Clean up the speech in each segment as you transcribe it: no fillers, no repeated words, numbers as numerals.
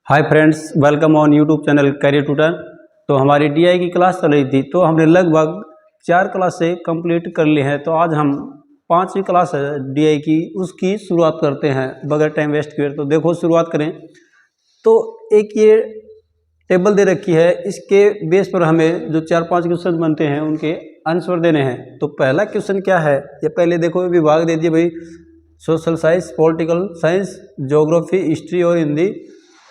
Hi friends, welcome on YouTube channel career tutor. तो हमारी DI की क्लास चल रही थी, तो हमने लगभग 4 क्लासें कंप्लीट कर ली हैं। तो आज हम 5वीं क्लास है डीआई की, उसकी शुरुआत करते हैं बगैर टाइम वेस्ट किए। तो देखो, शुरुआत करें तो एक ये टेबल दे रखी है, इसके बेस पर हमें जो 4-5 क्वेश्चन बनते हैं उनके आंसर देने हैं। तो पहला क्वेश्चन क्या है, ये पहले देखो विभाग दे दिए भाई, social science, political science, geography, history और हिंदी।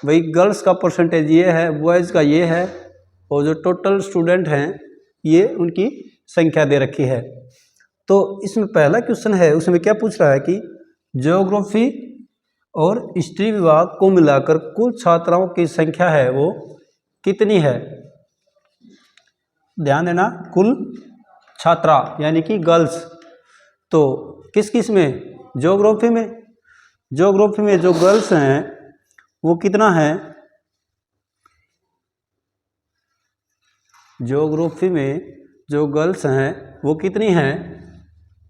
भाई गर्ल्स का परसेंटेज ये है, बॉयज़ का ये है, और जो टोटल स्टूडेंट हैं ये उनकी संख्या दे रखी है। तो इसमें पहला क्वेश्चन है, उसमें क्या पूछ रहा है कि ज्योग्राफी और हिस्ट्री विभाग को मिलाकर कुल छात्राओं की संख्या है वो कितनी है। ध्यान देना, कुल छात्रा यानी कि गर्ल्स। तो किस किस में, ज्योग्राफी में। ज्योग्राफी में जो गर्ल्स हैं वो कितना है, ज्योग्राफी में जो गर्ल्स हैं वो कितनी हैं।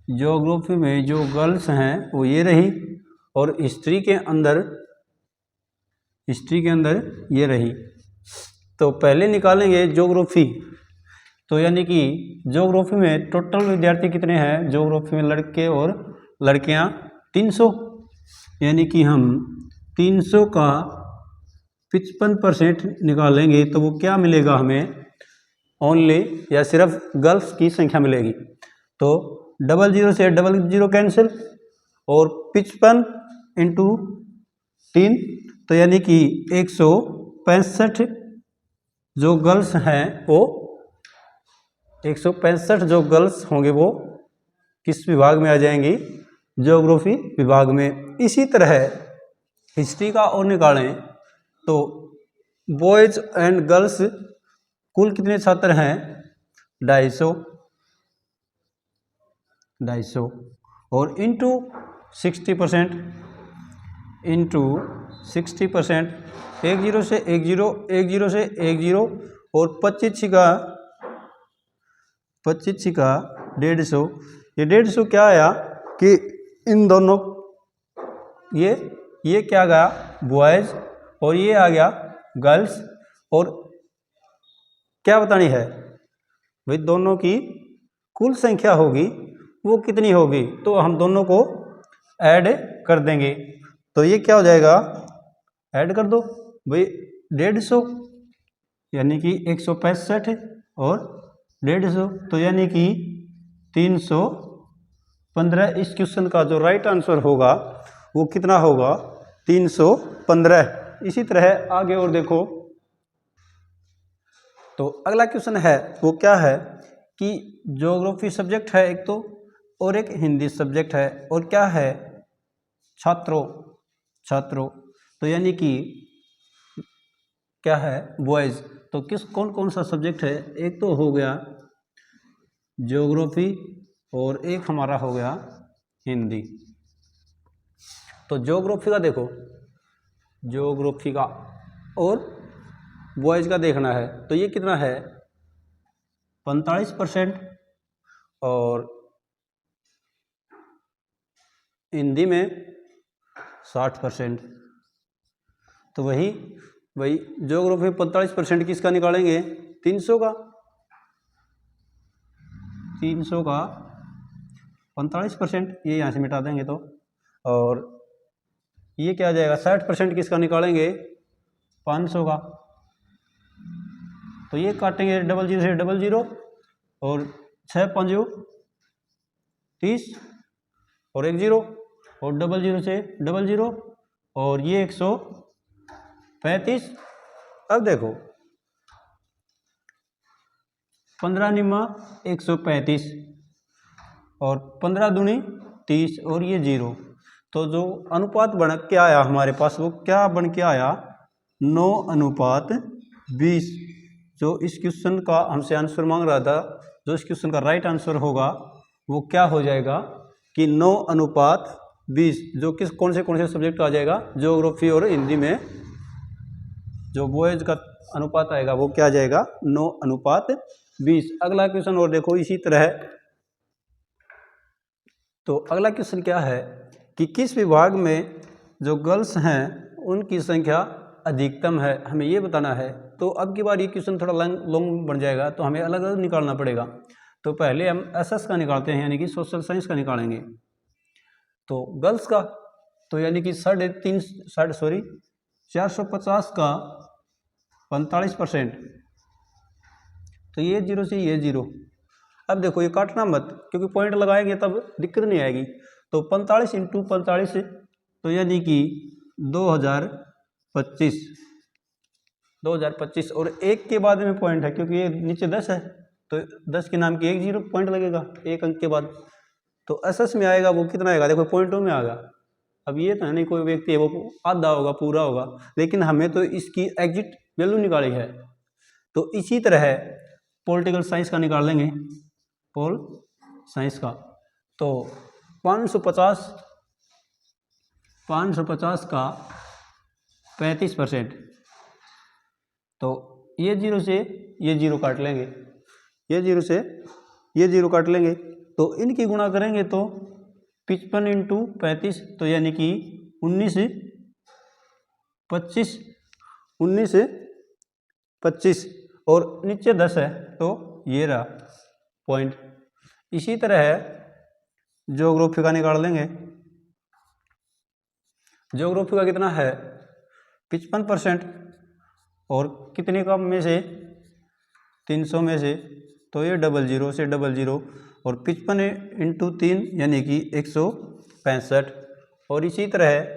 ज्योग्राफी में जो गर्ल्स हैं वो ये रही, और हिस्ट्री के अंदर ये रही। तो पहले निकालेंगे ज्योग्राफी। तो यानी कि ज्योग्राफी में टोटल विद्यार्थी कितने हैं, ज्योग्राफी में लड़के और लड़कियां 300, यानी कि हम 300 का 55% निकालेंगे तो वो क्या मिलेगा हमें, ओनली या सिर्फ गर्ल्स की संख्या मिलेगी। तो 00 से 00 कैंसिल, और 55 इंटू 3, तो यानी कि 165 जो गर्ल्स हैं वो 165 जो गर्ल्स होंगे वो किस विभाग में आ जाएंगी, ज्योग्राफी विभाग में। इसी तरह हिस्ट्री का और निकालें तो बॉयज एंड गर्ल्स कुल कितने छात्र हैं, 250 और इंटू 60%, 10 से 10, 10 से 10, और 25 का 150। ये 150 क्या आया कि इन दोनों, ये क्या गया बॉयज, और ये आ गया गर्ल्स। और क्या बतानी है भाई, दोनों की कुल संख्या होगी वो कितनी होगी, तो हम दोनों को ऐड कर देंगे। तो ये क्या हो जाएगा, ऐड कर दो भाई, 150 यानी कि 165 और 150, तो यानी कि 315। इस क्वेश्चन का जो राइट आंसर होगा वो कितना होगा, 315। इसी तरह आगे और देखो। तो अगला क्वेश्चन है वो क्या है कि ज्योग्राफी सब्जेक्ट है एक तो, और एक हिंदी सब्जेक्ट है, और क्या है छात्रों। तो यानी कि क्या है, बॉयज। तो कौन कौन सा सब्जेक्ट है, एक तो हो गया ज्योग्राफी और एक हमारा हो गया हिंदी। तो ज्योग्राफी का देखो, ज्योग्राफी का और बॉयज का देखना है तो ये कितना है, 45%, और हिंदी में 60%। तो वही ज्योग्राफी 45% किसका निकालेंगे, 300 का 45%, ये यहाँ से मिटा देंगे तो। और ये क्या आ जाएगा, 60% किसका निकालेंगे, 500 का। तो ये काटेंगे 00 से 00, और 6 5 30, और 10, और 00 से 00, और ये 135। अब देखो 15 निम्मा 135, और 15 दूनी 30, और ये 0। तो जो अनुपात बन के आया हमारे पास वो क्या बन के आया, 9:20। जो इस क्वेश्चन का हमसे आंसर मांग रहा था, जो इस क्वेश्चन का राइट आंसर होगा वो क्या हो जाएगा कि 9:20। जो कौन से सब्जेक्ट आ जाएगा, ज्योग्राफी और हिंदी में जो बॉयज का अनुपात आएगा वो क्या आ जाएगा, 9:20। अगला क्वेश्चन और देखो इसी तरह। तो अगला क्वेश्चन क्या है कि किस विभाग में जो गर्ल्स हैं उनकी संख्या अधिकतम है, हमें ये बताना है। तो अब की बार ये क्वेश्चन थोड़ा लॉन्ग बन जाएगा, तो हमें अलग अलग निकालना पड़ेगा। तो पहले हम एसएस का निकालते हैं, यानी कि सोशल साइंस का निकालेंगे। तो गर्ल्स का तो यानी कि 450 का 45%, तो ये 0 से ये 0। अब देखो ये काटना मत, क्योंकि पॉइंट लगाएंगे तब दिक्कत नहीं आएगी। तो 45 इंटू 45, तो यानी कि 2025 और एक के बाद में पॉइंट है, क्योंकि ये नीचे 10 है, तो 10 के नाम की एक 0 पॉइंट लगेगा एक अंक के बाद। तो एसएस में आएगा वो कितना आएगा, देखो पॉइंटों में आएगा। अब ये तो है नहीं कोई व्यक्ति है वो आधा होगा पूरा होगा, लेकिन हमें तो इसकी एग्जिट वैल्यू निकाली है। तो इसी तरह पॉलिटिकल साइंस का निकाल लेंगे, पोल साइंस का। तो 550 का 35%, तो ये 0 से ये 0 काट लेंगे, ये 0 से ये 0 काट लेंगे। तो इनकी गुणा करेंगे तो 55 इंटू 35, तो यानी कि 19 और नीचे 10 है, तो ये रहा पॉइंट। इसी तरह है ज्योग्राफी का निकाल लेंगे। ज्योग्राफी का कितना है 55%, और कितने का में से 300 में से, तो ये 00 से 00, और 55 इंटू 3 यानी कि 165। और इसी तरह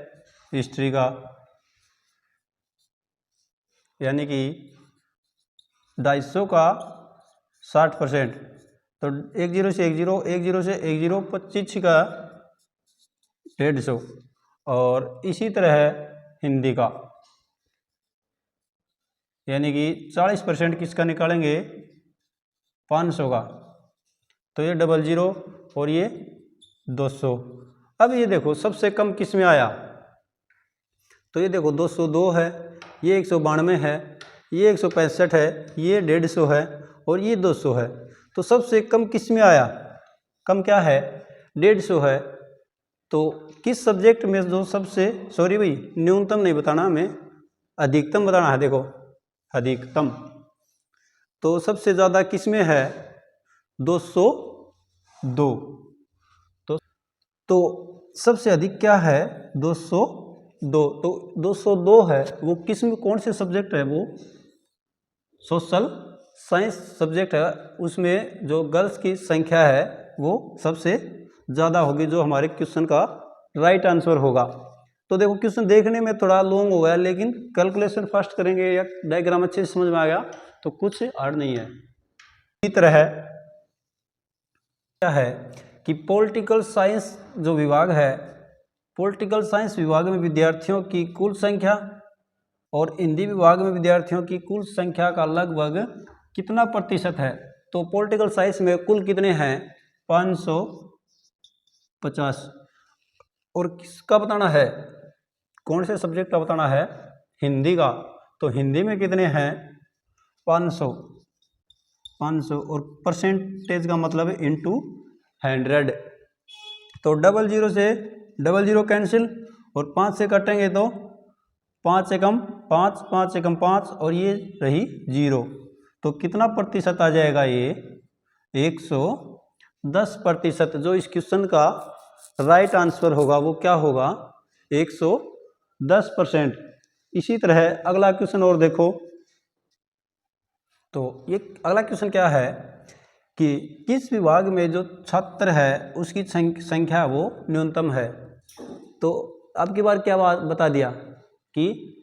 हिस्ट्री का, यानी कि 250 का 60%, तो 10 से 10, 10 से 10, 25 का 150। और इसी तरह हिंदी का, यानी कि 40% किसका निकालेंगे 500 का, तो ये 00 और ये 200। अब ये देखो सबसे कम किस में आया, तो ये देखो 202 है, ये 192 है, ये 165 है, ये 150 है, और ये 200 है। तो सबसे कम किस में आया, कम क्या है 150 है। तो किस सब्जेक्ट में जो सबसे, सॉरी भाई न्यूनतम नहीं बताना हमें, अधिकतम बताना है। देखो अधिकतम, तो सबसे ज़्यादा किस में है 202। तो सबसे अधिक क्या है 202, तो 202 है वो किस में, कौन से सब्जेक्ट है वो सोशल साइंस सब्जेक्ट है। उसमें जो गर्ल्स की संख्या है वो सबसे ज़्यादा होगी, जो हमारे क्वेश्चन का राइट आंसर होगा। तो देखो क्वेश्चन देखने में थोड़ा लॉन्ग हो गया, लेकिन कैलकुलेशन फास्ट करेंगे या डायग्राम अच्छे से समझ में आ गया तो कुछ हार्ड नहीं है। इसी तरह क्या है कि पॉलिटिकल साइंस जो विभाग है, पॉलिटिकल साइंस विभाग में विद्यार्थियों की कुल संख्या और हिंदी विभाग में विद्यार्थियों की कुल संख्या का लगभग कितना प्रतिशत है। तो पॉलिटिकल साइंस में कुल कितने हैं 550, और किसका बताना है, कौन से सब्जेक्ट का बताना है हिंदी का। तो हिंदी में कितने हैं 500, और परसेंटेज का मतलब इनटू 100। तो 00 से 00 कैंसिल, और 5 से कटेंगे तो 5 से कम 5, 5 से कम 5, और ये रही 0। तो कितना प्रतिशत आ जाएगा ये 110%। जो इस क्वेश्चन का राइट आंसर होगा वो क्या होगा 110%। इसी तरह अगला क्वेश्चन और देखो। तो ये अगला क्वेश्चन क्या है कि किस विभाग में जो छात्र है उसकी संख्या वो न्यूनतम है। तो अब की बार क्या बात बता दिया कि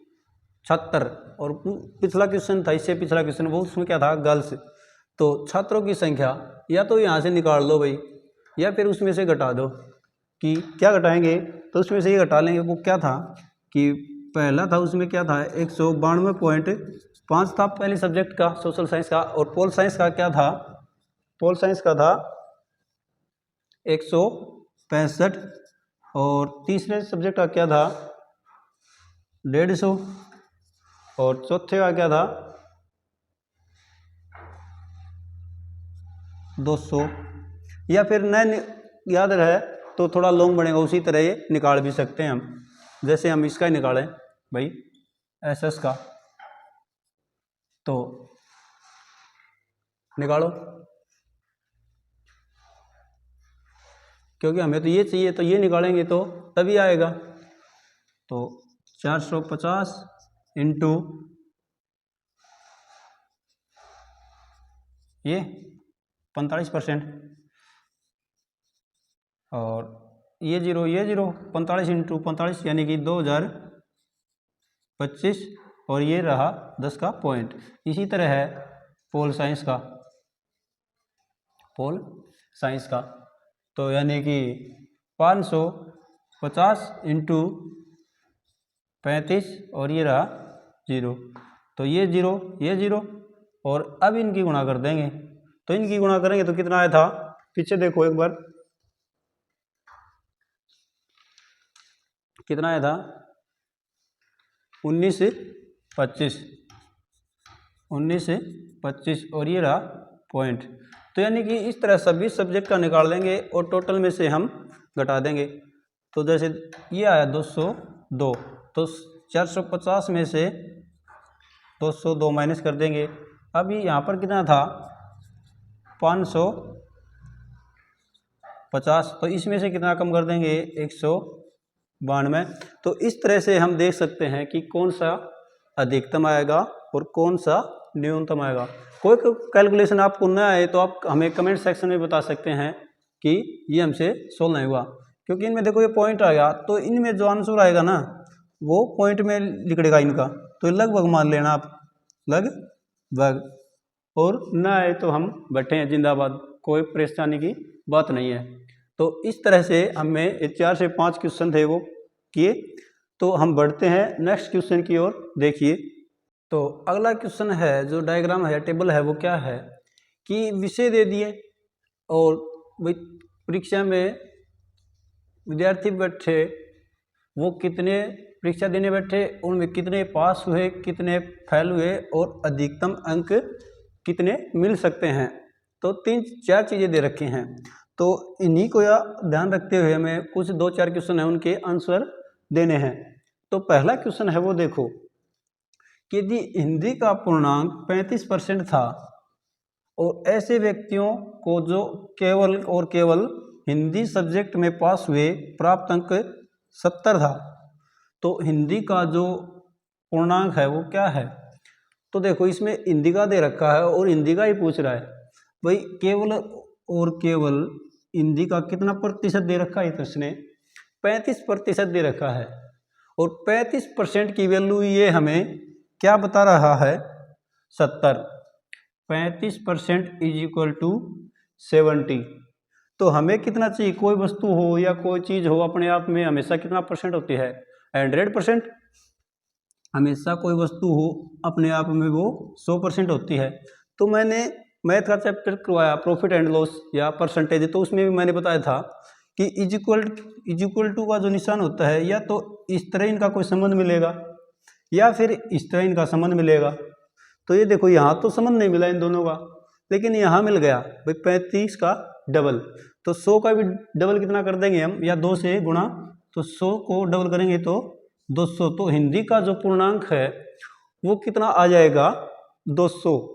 छात्र, और पिछला क्वेश्चन था, इससे पिछला क्वेश्चन वो उसमें क्या था गर्ल्स। तो छात्रों की संख्या या तो यहाँ से निकाल लो भाई, या फिर उसमें से घटा दो। कि क्या घटाएंगे, तो उसमें से ये घटा लेंगे। वो क्या था कि पहला था उसमें क्या था 192.5 था पहले सब्जेक्ट का सोशल साइंस का, और पोल साइंस का क्या था, पोल साइंस का था 165, और तीसरे सब्जेक्ट का क्या था 150, और चौथे का क्या था 200। या फिर नए याद रहे तो थोड़ा लॉन्ग बनेगा, उसी तरह ये निकाल भी सकते हैं हम। जैसे हम इसका ही निकालें भाई, एसएस का, तो निकालो, क्योंकि हमें तो ये चाहिए, तो ये निकालेंगे तो तभी आएगा। तो 450 इंटू ये 45%, और ये जीरो 45 इंटू 45 यानी कि 2025, और ये रहा 10 का पॉइंट। इसी तरह है पोल साइंस का, तो यानी कि 550 इंटू 35, और ये रहा 0, तो ये जीरो, और अब इनकी गुणा कर देंगे। तो इनकी गुणा करेंगे तो कितना आया था, पीछे देखो एक बार, कितना आया था 19 से 25, और ये रहा पॉइंट। तो यानी कि इस तरह सभी सब्जेक्ट का निकाल देंगे और टोटल में से हम घटा देंगे। तो जैसे ये आया 202, तो 450 में से 202 माइनस कर देंगे। अभी यहाँ पर कितना था 550, तो इसमें से कितना कम कर देंगे 192। तो इस तरह से हम देख सकते हैं कि कौन सा अधिकतम आएगा और कौन सा न्यूनतम आएगा। कोई कैलकुलेशन आपको न आए तो आप हमें कमेंट सेक्शन में बता सकते हैं कि ये हमसे सोल्व नहीं हुआ, क्योंकि इनमें देखो ये पॉइंट आ गया, तो इनमें जो आंसर आएगा ना वो पॉइंट में लिखड़ेगा इनका, तो लगभग मान लेना आप, लगभग, और न आए तो हम बैठे हैं जिंदाबाद, कोई परेशानी की बात नहीं है। तो इस तरह से हमें 4 से 5 क्वेश्चन थे वो किए। तो हम बढ़ते हैं नेक्स्ट क्वेश्चन की ओर। देखिए, तो अगला क्वेश्चन है, जो डायग्राम है, टेबल है, वो क्या है कि विषय दे दिए और परीक्षा में विद्यार्थी बैठे, वो कितने परीक्षा देने बैठे, उनमें कितने पास हुए, कितने फेल हुए, और अधिकतम अंक कितने मिल सकते हैं। तो 3-4 चीज़ें दे रखी हैं, तो इन्हीं को ध्यान रखते हुए हमें कुछ 2-4 क्वेश्चन है उनके आंसर देने हैं। तो पहला क्वेश्चन है वो देखो कि यदि हिंदी का पूर्णांक 35% था और ऐसे व्यक्तियों को जो केवल और केवल हिंदी सब्जेक्ट में पास हुए प्राप्त अंक 70 था, तो हिंदी का जो पूर्णांक है वो क्या है। तो देखो इसमें हिंदी का दे रखा है और हिंदी का ही पूछ रहा है भाई, केवल और केवल हिंदी का कितना प्रतिशत दे रखा है, तो इसने 35% दे रखा है, और 35% की वैल्यू ये हमें क्या बता रहा है 70, 35% इज इक्वल टू 70। तो हमें कितना चाहिए, कोई वस्तु हो या कोई चीज़ हो अपने आप में हमेशा कितना परसेंट होती है 100%। हमेशा कोई वस्तु हो अपने आप में वो 100% होती है। तो मैंने मैथ का चैप्टर करवाया प्रॉफिट एंड लॉस या परसेंटेज, तो उसमें भी मैंने बताया था कि इज इक्वल टू का जो निशान होता है, या तो इस तरह इनका कोई संबंध मिलेगा या फिर इस तरह इनका संबंध मिलेगा। तो ये देखो यहाँ तो संबंध नहीं मिला इन दोनों का, लेकिन यहाँ मिल गया भाई 35 का डबल, तो 100 का भी डबल कितना कर देंगे हम, या 2 से गुणा, तो 100 को डबल करेंगे तो 200। तो हिंदी का जो पूर्णांक है वो कितना आ जाएगा 200।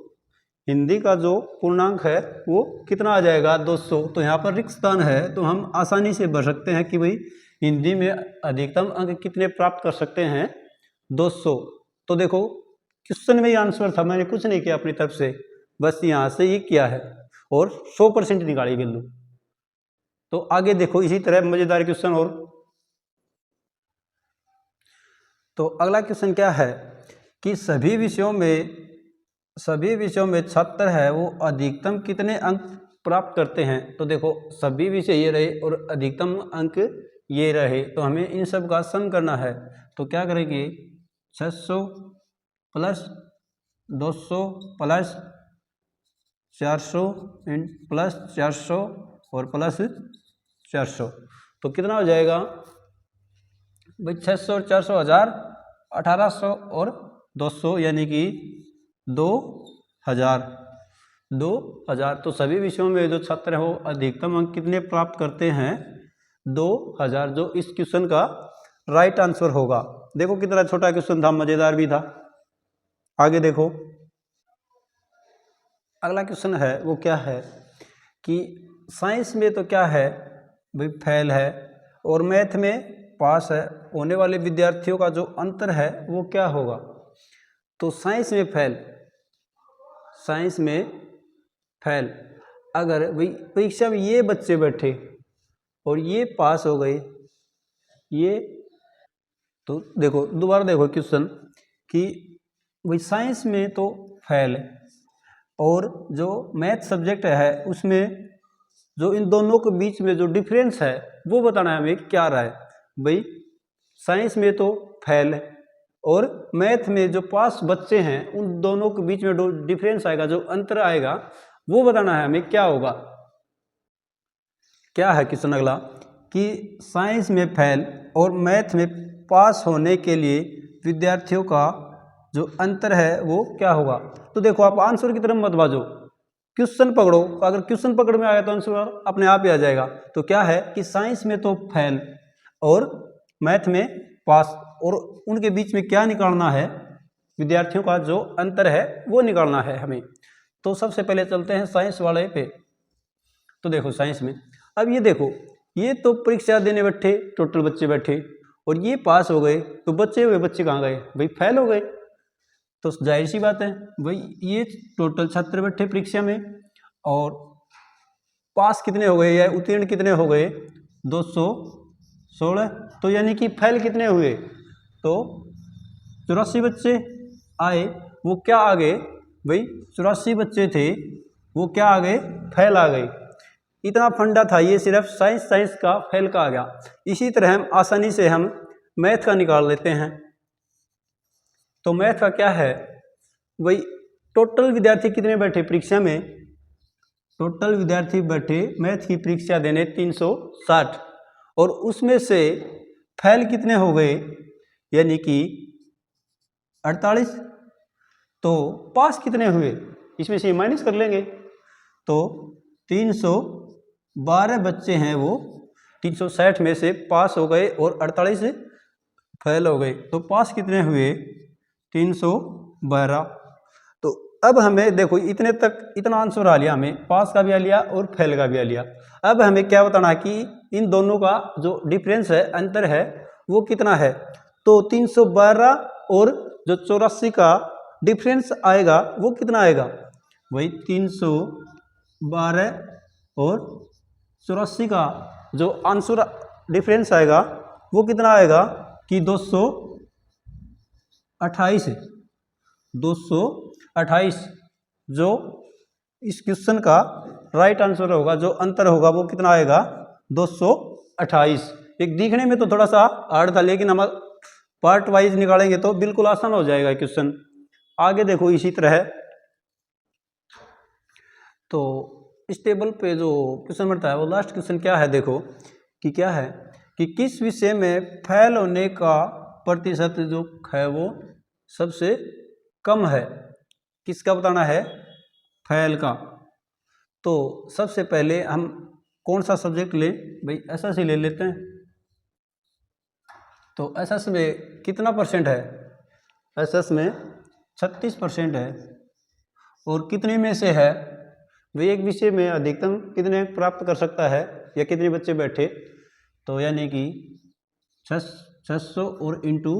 हिंदी का जो पूर्णांक है वो कितना आ जाएगा 200। तो यहाँ पर रिक्त स्थान है, तो हम आसानी से भर सकते हैं कि भाई हिंदी में अधिकतम अंक कितने प्राप्त कर सकते हैं 200। तो देखो क्वेश्चन में ही आंसर था, मैंने कुछ नहीं किया अपनी तरफ से, बस यहाँ से ये किया है और 100% निकाली वैल्यू। तो आगे देखो इसी तरह मजेदार क्वेश्चन और। तो अगला क्वेश्चन क्या है कि सभी विषयों में छात्र है वो अधिकतम कितने अंक प्राप्त करते हैं। तो देखो सभी विषय ये रहे और अधिकतम अंक ये रहे, तो हमें इन सब का सम करना है। तो क्या करेंगे 600 प्लस 200 प्लस 400 प्लस 400 और प्लस 400, तो कितना हो जाएगा भाई 600 और 400 1000, 1800 और 200 यानी कि 2000। तो सभी विषयों में जो छात्र है वो अधिकतम अंक कितने प्राप्त करते हैं 2000, जो इस क्वेश्चन का राइट आंसर होगा। देखो कितना छोटा क्वेश्चन था, मजेदार भी था। आगे देखो, अगला क्वेश्चन है वो क्या है कि साइंस में तो क्या है भाई, फेल है, और मैथ में पास है। होने वाले विद्यार्थियों का जो अंतर है वो क्या होगा? तो साइंस में फेल, साइंस में फेल, अगर भाई परीक्षा में ये बच्चे बैठे और ये पास हो गए, ये तो देखो दोबारा देखो क्वेश्चन कि भाई साइंस में तो फेल है, और जो मैथ सब्जेक्ट है उसमें जो इन दोनों के बीच में जो डिफरेंस है वो बताना है हमें क्या रहा है। भाई साइंस में तो फेल है और मैथ में जो पास बच्चे हैं उन दोनों के बीच में जो डिफरेंस आएगा, जो अंतर आएगा, वो बताना है हमें क्या होगा। क्या है क्वेश्चन अगला कि साइंस में फेल और मैथ में पास होने के लिए विद्यार्थियों का जो अंतर है वो क्या होगा। तो देखो आप आंसर की तरफ मत भाजो, क्वेश्चन पकड़ो, अगर क्वेश्चन पकड़ में आया तो आंसर अपने आप ही आ जाएगा। तो क्या है कि साइंस में तो फेल और मैथ में पास, और उनके बीच में क्या निकालना है, विद्यार्थियों का जो अंतर है वो निकालना है हमें। तो सबसे पहले चलते हैं साइंस वाले पे। तो देखो साइंस में, अब ये देखो, ये तो परीक्षा देने बैठे टोटल बच्चे बैठे और ये पास हो गए, तो बच्चे हुए बच्चे कहाँ गए भाई, फेल हो गए। तो जाहिर सी बात है भाई, ये टोटल छात्र बैठे परीक्षा में और पास कितने हो गए या उत्तीर्ण कितने हो गए, 216। तो यानी कि फेल कितने हुए, तो 84 बच्चे आए, वो क्या आ गए भाई, 84 बच्चे थे वो क्या आ गए, फेल आ गए। इतना फंडा था, ये सिर्फ साइंस का फेल का आ गया। इसी तरह हम आसानी से हम मैथ का निकाल लेते हैं। तो मैथ का क्या है भाई, टोटल विद्यार्थी कितने बैठे परीक्षा में, टोटल विद्यार्थी बैठे मैथ की परीक्षा देने 360, और उसमें से फेल कितने हो गए यानी कि 48। तो पास कितने हुए, इसमें से माइनस कर लेंगे, तो 312 बच्चे हैं वो 360 में से पास हो गए और 48 फेल हो गए। तो पास कितने हुए, 312। तो अब हमें देखो इतने तक इतना आंसर आ लिया, हमें पास का भी आ लिया और फेल का भी आ लिया। अब हमें क्या बताना है कि इन दोनों का जो डिफरेंस है, अंतर है, वो कितना है। तो 312 और जो 84 का डिफरेंस आएगा वो कितना आएगा, वही 312 और 84 का जो आंसर डिफरेंस आएगा वो कितना आएगा कि 228। 228 जो इस क्वेश्चन का राइट आंसर होगा, जो अंतर होगा वो कितना आएगा, 228। एक दिखने में तो थोड़ा सा हार्ड था, लेकिन हम पार्ट वाइज निकालेंगे तो बिल्कुल आसान हो जाएगा क्वेश्चन। आगे देखो इसी तरह, तो इस टेबल पे जो क्वेश्चन बनता है वो लास्ट क्वेश्चन क्या है, देखो कि क्या है कि किस विषय में फेल होने का प्रतिशत जो है वो सबसे कम है। किसका बताना है, फेल का। तो सबसे पहले हम कौन सा सब्जेक्ट लें भाई, एसएस ले लेते हैं। तो एसएस में कितना परसेंट है, एसएस में 36% है। और कितने में से है, वे एक विषय में अधिकतम कितने प्राप्त कर सकता है या कितने बच्चे बैठे, तो यानी कि 600 और इंटू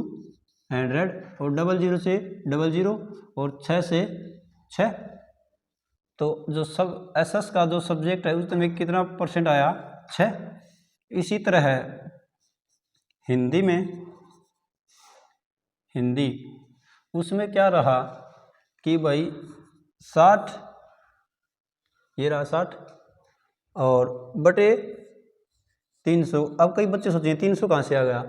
100 और 00 से 00 और 6 से 6। तो जो सब एसएस का जो सब्जेक्ट है उसमें कितना परसेंट आया, 6। इसी तरह है हिंदी में, हिंदी उसमें क्या रहा कि भाई 60, ये रहा 60 और बटे 300। अब कई बच्चे सोचें 300 कहाँ से आ गया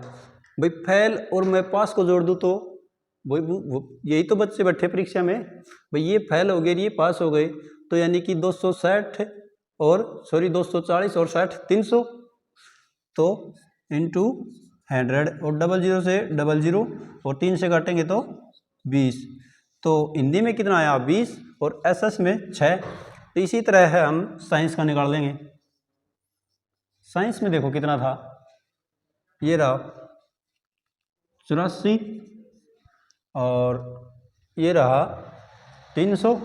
भाई, फेल और मैं पास को जोड़ दूँ तो वही यही तो बच्चे बैठे परीक्षा में भाई, ये फेल हो गए ये पास हो गए, तो यानी कि 240 और 240 और 60 300, तो इंटू 100 और 00 से 00 और 3 से काटेंगे तो 20। तो हिंदी में कितना आया, 20 और एसएस में 6। तो इसी तरह है हम साइंस का निकाल लेंगे। साइंस में देखो कितना था, ये रहा 84 और ये रहा 300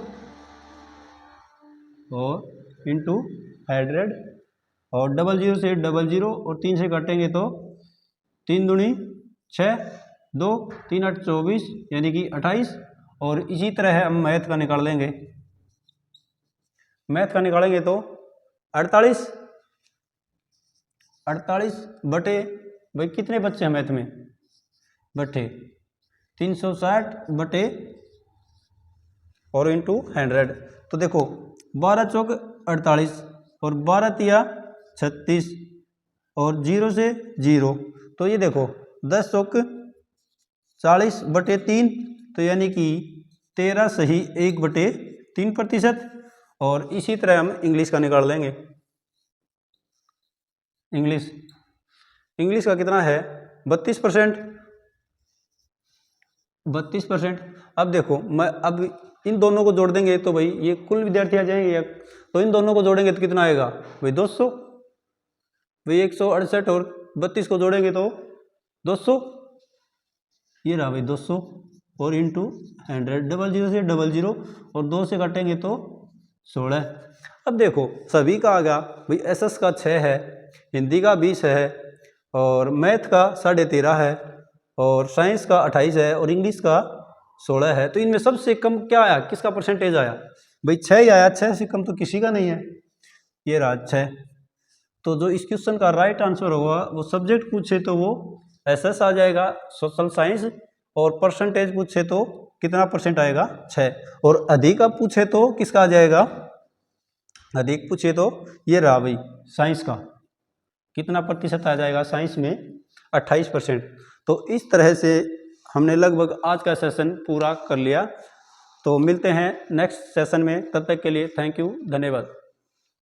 और इंटू 100 और 00 से 00 और 3 से काटेंगे तो 3 दूनी 6, 2 3 8 24 यानी कि 28। और इसी तरह हम मैथ का निकाल लेंगे। मैथ का निकालेंगे तो 48 बटे, भाई कितने बच्चे हैं मैथ में, बटे 360 बटे और इंटू 100। तो देखो 12 चौक 48 और 12 तिया 36 और 0 से 0, तो ये देखो 10 चौक 40 बटे 3, तो यानी कि 13 सही 1/3%। और इसी तरह हम इंग्लिश का निकाल लेंगे। इंग्लिश का कितना है 32%। अब देखो मैं अब इन दोनों को जोड़ देंगे तो भाई ये कुल विद्यार्थी आ जाएंगे, तो इन दोनों को जोड़ेंगे तो कितना आएगा भाई 200। भाई 168 और 32 को जोड़ेंगे तो 200, ये रहा भाई 200 और इंटू 100, 00 से 00 और 2 से काटेंगे तो 16। अब देखो सभी का आ गया भाई, एसएस का 6 है, हिंदी का 20 है और मैथ का 13.5 है और साइंस का 28 है और इंग्लिश का 16 है। तो इनमें सबसे कम क्या आया, किसका परसेंटेज आया भाई 6 ही आया, 6 से कम तो किसी का नहीं है, ये रहा 6। तो जो इस क्वेश्चन का राइट आंसर होगा वो सब्जेक्ट पूछे तो वो एसएस आ जाएगा सोशल साइंस, और परसेंटेज पूछे तो कितना परसेंट आएगा 6, और अधिक अब पूछे तो किसका आ जाएगा, अधिक पूछे तो ये रहा भाई साइंस का कितना प्रतिशत आ जाएगा, साइंस में 28%। तो इस तरह से हमने लगभग आज का सेशन पूरा कर लिया। तो मिलते हैं नेक्स्ट सेशन में, तब तक के लिए थैंक यू, धन्यवाद।